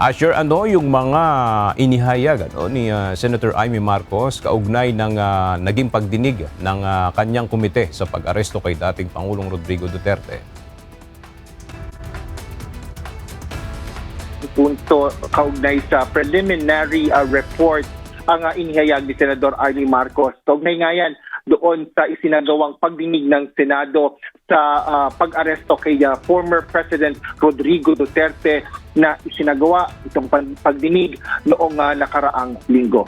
Asher, ano yung mga inihayag ni Senator Amy Marcos kaugnay ng naging pagdinig ng kanyang komite sa pag-aresto kay dating Pangulong Rodrigo Duterte? Punto kaugnay sa preliminary report ang inihayag ni Senador Amy Marcos. Kaugnay nga yan doon sa isinagawang pagdinig ng Senado sa pag-aresto kay former President Rodrigo Duterte na isinagawa itong pagdinig noong nakaraang linggo.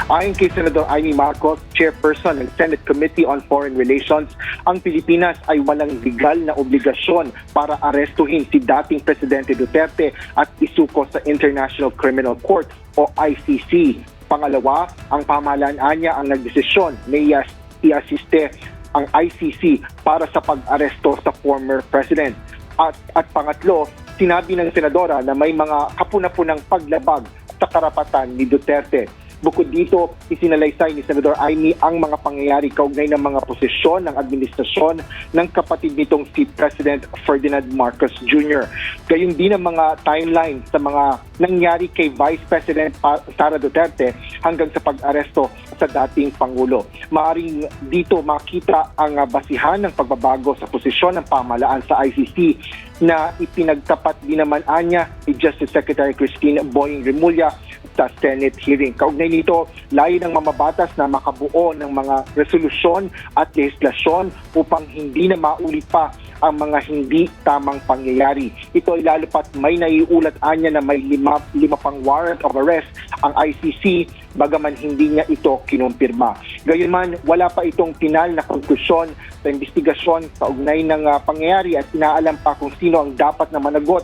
Ayon kay Senador Amy Marcos, chairperson ng Senate Committee on Foreign Relations, ang Pilipinas ay walang legal na obligasyon para arestuhin si dating Presidente Duterte at isuko sa International Criminal Court o ICC. Pangalawa, ang pamahalaan niya ang nagdesisyon na i-asiste ang ICC para sa pag-aresto sa former president. At pangatlo, sinabi ng senadora na may mga kapuna-punang paglabag sa karapatan ni Duterte. Bukod dito, isinalaysay ni Senador Amy ang mga pangyayari kaugnay ng mga posisyon ng administrasyon ng kapatid nitong si President Ferdinand Marcos Jr. Gayun din ang mga timeline sa mga nangyari kay Vice President Sara Duterte hanggang sa pag-aresto sa dating Pangulo. Maaring dito makita ang basihan ng pagbabago sa posisyon ng pamahalaan sa ICC na ipinagtapat din naman niya ni Justice Secretary Christine Boying Remulla sa Senate hearing. Kaugnay nito, layo ng mamabatas na makabuo ng mga resolusyon at legislasyon upang hindi na maulit pa ang mga hindi tamang pangyayari. Ito ay lalo pat may naiulat niya na may lima pang warrant of arrest ang ICC bagaman hindi niya ito kinumpirma. Gayunman, wala pa itong final na konklusyon sa investigasyon sa ugnay ng pangyayari at inaalam pa kung sino ang dapat na managot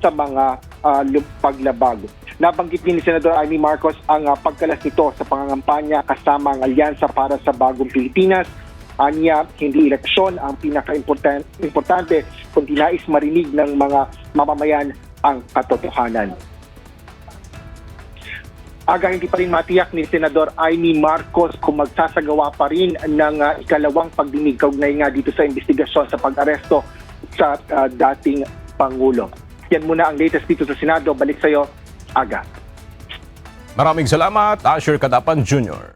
sa mga paglabag. Nabanggit din ni Senador Amy Marcos ang pagkalas nito sa pangangampanya kasama ang Alyansa para sa Bagong Pilipinas. Anya, hindi eleksyon ang pinaka-importante kundi nais marinig ng mga mamamayan ang katotohanan. Hindi pa rin matiyak ni Senador Amy Marcos kung magsasagawa pa rin ng ikalawang pagdinig kaugnay nga dito sa investigasyon sa pag-aresto sa dating Pangulo. Yan muna ang latest dito sa Senado. Balik sa iyo, Aga. Maraming salamat, Asher Cadapan Jr.